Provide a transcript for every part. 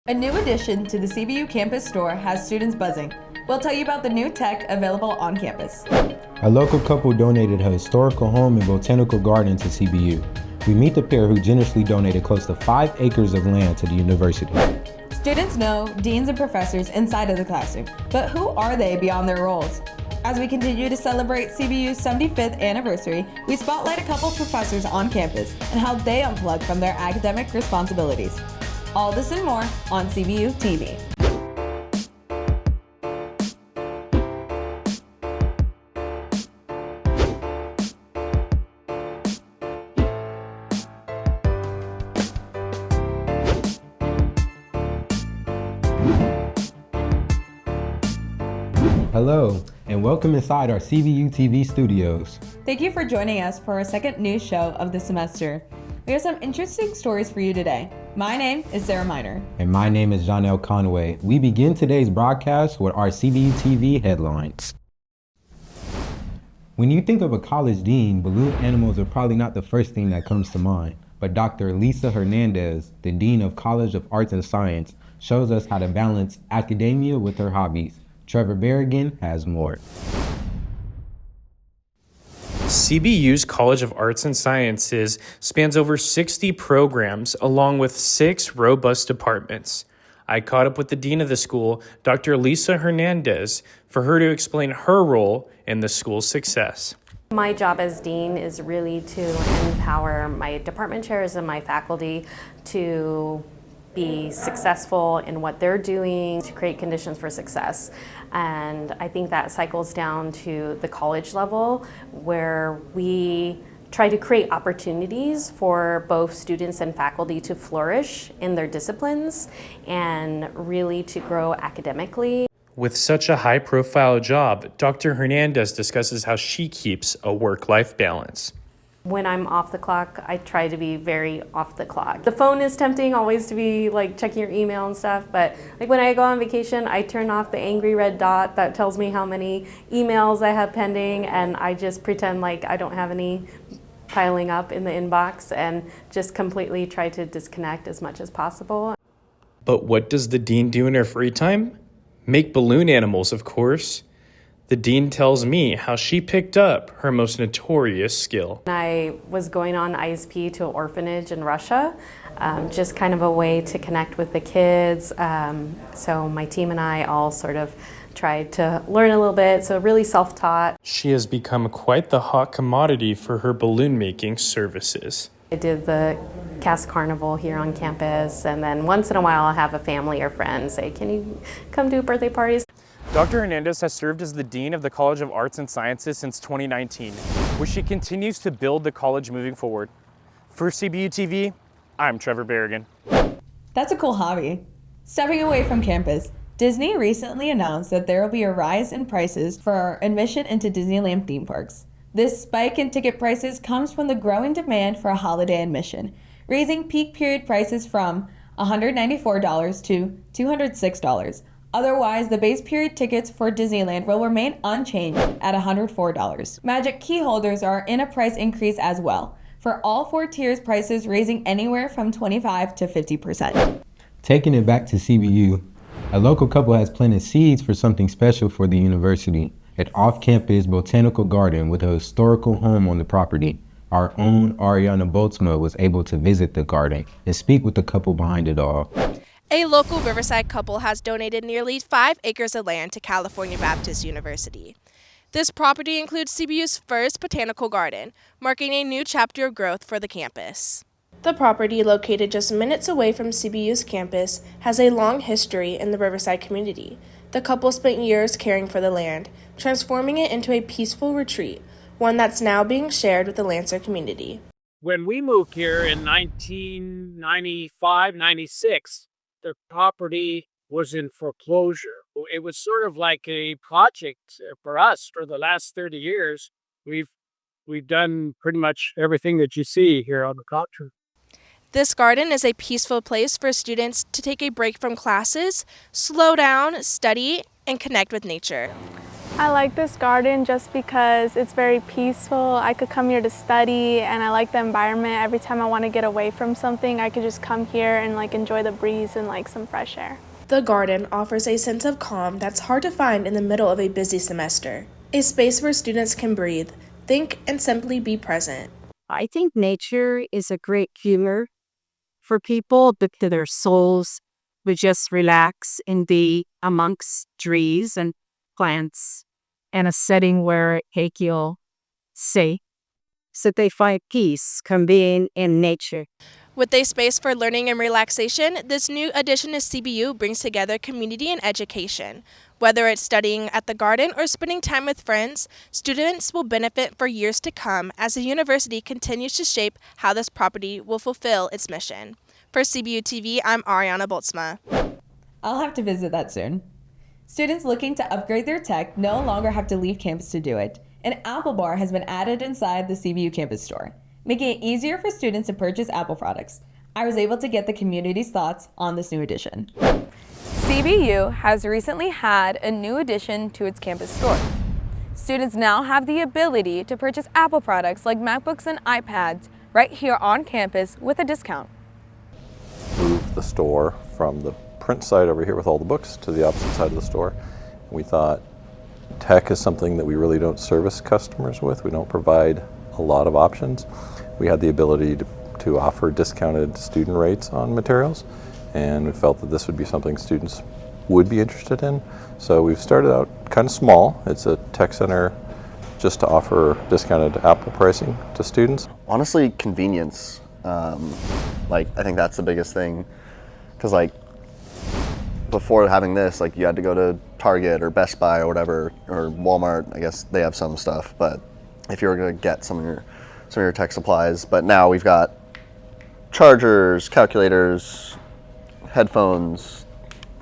A new addition to the CBU campus store has students buzzing. We'll tell you about the new tech available on campus. A local couple donated a historical home and botanical garden to CBU. We meet the pair who generously donated close to 5 acres of land to the university. Students know deans and professors inside of the classroom, but who are they beyond their roles? As we continue to celebrate CBU's 75th anniversary, we spotlight a couple professors on campus and how they unplug from their academic responsibilities. All this and more on CBU TV. Hello, and welcome inside our CBU TV studios. Thank you for joining us for our second news show of the semester. We have some interesting stories for you today. My name is Sarah Miner. And my name is Jonelle Conway. We begin today's broadcast with our CBU TV headlines. When you think of a college dean, balloon animals are probably not the first thing that comes to mind. But Dr. Lisa Hernandez, the Dean of College of Arts and Science, shows us how to balance academia with her hobbies. Trevor Berrigan has more. CBU's College of Arts and Sciences spans over 60 programs along with 6 robust departments. I caught up with the dean of the school, Dr. Lisa Hernandez, for her to explain her role in the school's success. My job as dean is really to empower my department chairs and my faculty to be successful in what they're doing to create conditions for success. And I think that cycles down to the college level where we try to create opportunities for both students and faculty to flourish in their disciplines and really to grow academically. With such a high-profile job, Dr. Hernandez discusses how she keeps a work-life balance. When I'm off the clock, I try to be very off the clock. The phone is tempting always to be like checking your email and stuff, but like when I go on vacation, I turn off the angry red dot that tells me how many emails I have pending, and I just pretend like I don't have any piling up in the inbox and just completely try to disconnect as much as possible. But what does the dean do in her free time? Make balloon animals, of course. The dean tells me how she picked up her most notorious skill. I was going on ISP to an orphanage in Russia, just kind of a way to connect with the kids. So my team and I all sort of tried to learn a little bit, so really self-taught. She has become quite the hot commodity for her balloon making services. I did the Cast Carnival here on campus, and then once in a while I'll have a family or friend say, can you come do birthday parties? Dr. Hernandez has served as the Dean of the College of Arts and Sciences since 2019, where she continues to build the college moving forward. For CBU TV, I'm Trevor Berrigan. That's a cool hobby. Stepping away from campus, Disney recently announced that there will be a rise in prices for admission into Disneyland theme parks. This spike in ticket prices comes from the growing demand for a holiday admission, raising peak period prices from $194 to $206. Otherwise, the base period tickets for Disneyland will remain unchanged at $104. Magic key holders are in a price increase as well, for all 4 tiers prices raising anywhere from 25 to 50%. Taking it back to CBU, a local couple has planted seeds for something special for the university, an off-campus botanical garden with a historical home on the property. Our own Ariana Boltzma was able to visit the garden and speak with the couple behind it all. A local Riverside couple has donated nearly 5 acres of land to California Baptist University. This property includes CBU's first botanical garden, marking a new chapter of growth for the campus. The property, located just minutes away from CBU's campus, has a long history in the Riverside community. The couple spent years caring for the land, transforming it into a peaceful retreat, one that's now being shared with the Lancer community. When we moved here in 1995, 96, the property was in foreclosure. It was sort of like a project for us for the last 30 years. We've done pretty much everything that you see here on the contrary. This garden is a peaceful place for students to take a break from classes, slow down, study, and connect with nature. I like this garden just because it's very peaceful. I could come here to study and I like the environment. Every time I want to get away from something, I could just come here and enjoy the breeze and some fresh air. The garden offers a sense of calm that's hard to find in the middle of a busy semester. A space where students can breathe, think, and simply be present. I think nature is a great cure for people because their souls would just relax and be amongst trees and plants and a setting where they feel safe, so they find peace from being in nature. With a space for learning and relaxation, this new addition to CBU brings together community and education. Whether it's studying at the garden or spending time with friends, students will benefit for years to come as the university continues to shape how this property will fulfill its mission. For CBU TV, I'm Ariana Boltzma. I'll have to visit that soon. Students looking to upgrade their tech no longer have to leave campus to do it. An Apple bar has been added inside the CBU campus store, making it easier for students to purchase Apple products. I was able to get the community's thoughts on this new addition. CBU has recently had a new addition to its campus store. Students now have the ability to purchase Apple products like MacBooks and iPads right here on campus with a discount. Move the store from the print side over here with all the books to the opposite side of the store. We thought tech is something that we really don't service customers with. We don't provide a lot of options. We had the ability to offer discounted student rates on materials, and we felt that this would be something students would be interested in. So we've started out kind of small. It's a tech center just to offer discounted Apple pricing to students. Honestly, convenience. I think that's the biggest thing, because before having this, you had to go to Target or Best Buy or whatever, or Walmart. I guess they have some stuff, but if you were going to get some of your tech supplies, but now we've got chargers, calculators, headphones,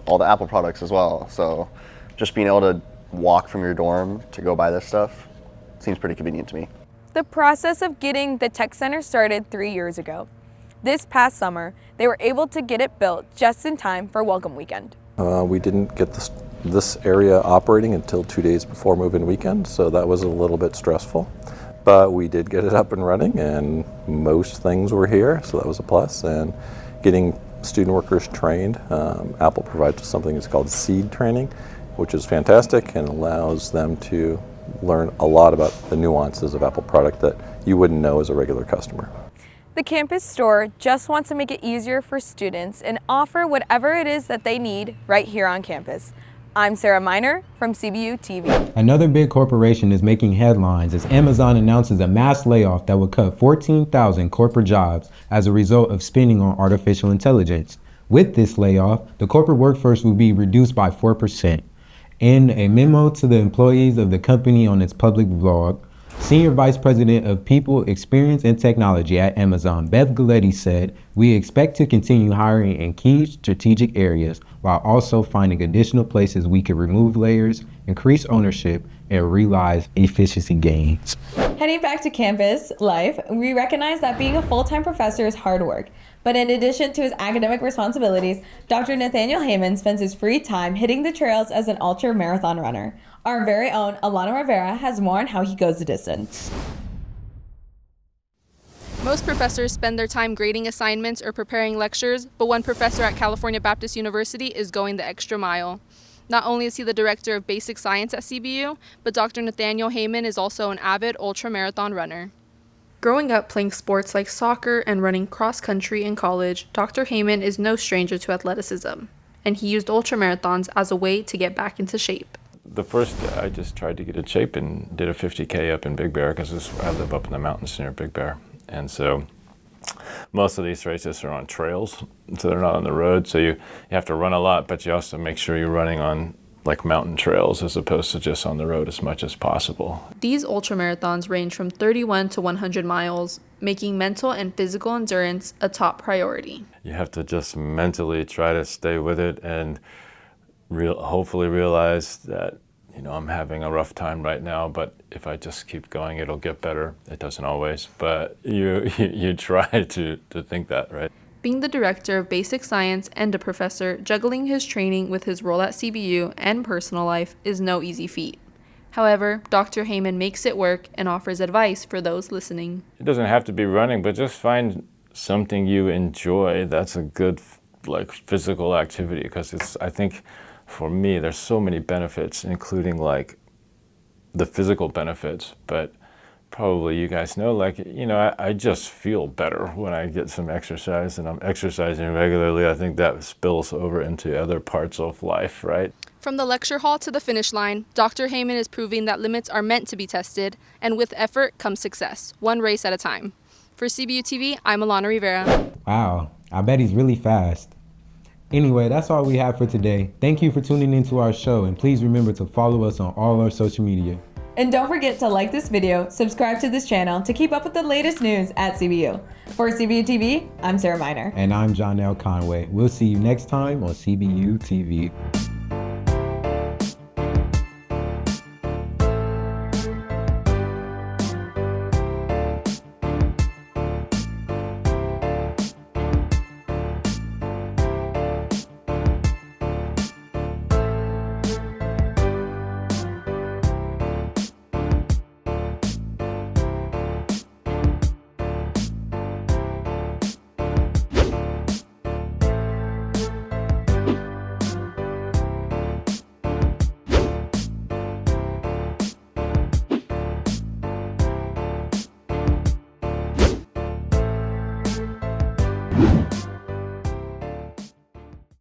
all the Apple products as well. So just being able to walk from your dorm to go buy this stuff seems pretty convenient to me. The process of getting the tech center started 3 years ago. This past summer, they were able to get it built just in time for Welcome Weekend. We didn't get this area operating until 2 days before move-in weekend, so that was a little bit stressful. But we did get it up and running, and most things were here, so that was a plus. And getting student workers trained, Apple provides something that's called seed training, which is fantastic and allows them to learn a lot about the nuances of Apple product that you wouldn't know as a regular customer. The campus store just wants to make it easier for students and offer whatever it is that they need right here on campus. I'm Sarah Miner from CBU TV. Another big corporation is making headlines as Amazon announces a mass layoff that will cut 14,000 corporate jobs as a result of spending on artificial intelligence. With this layoff, the corporate workforce will be reduced by 4%. In a memo to the employees of the company on its public blog, Senior Vice President of People, Experience, and Technology at Amazon, Beth Galletti, said, "We expect to continue hiring in key strategic areas while also finding additional places we can remove layers, increase ownership, and realize efficiency gains." Heading back to campus life, we recognize that being a full-time professor is hard work. But in addition to his academic responsibilities, Dr. Nathaniel Heyman spends his free time hitting the trails as an ultra-marathon runner. Our very own Alana Rivera has more on how he goes the distance. Most professors spend their time grading assignments or preparing lectures, but one professor at California Baptist University is going the extra mile. Not only is he the director of basic science at CBU, but Dr. Nathaniel Heyman is also an avid ultra-marathon runner. Growing up playing sports like soccer and running cross-country in college, Dr. Heyman is no stranger to athleticism, and he used ultramarathons as a way to get back into shape. The first, I just tried to get in shape and did a 50K up in Big Bear because I live up in the mountains near Big Bear. And so most of these races are on trails, so they're not on the road. So you have to run a lot, but you also make sure you're running on mountain trails as opposed to just on the road as much as possible. These ultramarathons range from 31 to 100 miles, making mental and physical endurance a top priority. You have to just mentally try to stay with it and hopefully realize that, I'm having a rough time right now, but if I just keep going, it'll get better. It doesn't always, but you try to think that, right? Being the director of basic science and a professor, juggling his training with his role at CBU and personal life is no easy feat. However, Dr. Heyman makes it work and offers advice for those listening. It doesn't have to be running, but just find something you enjoy that's a good like physical activity, because I think for me there's so many benefits, including like the physical benefits, but probably you guys know, like, you know, I just feel better when I get some exercise, and I'm exercising regularly. I think that spills over into other parts of life, right? From the lecture hall to the finish line, Dr. Heyman is proving that limits are meant to be tested, and with effort comes success, one race at a time. For CBU TV, I'm Alana Rivera. Wow, I bet he's really fast. Anyway, that's all we have for today. Thank you for tuning into our show, and please remember to follow us on all our social media. And don't forget to like this video, subscribe to this channel to keep up with the latest news at CBU. For CBU TV, I'm Sarah Miner. And I'm John L. Conway. We'll see you next time on CBU TV.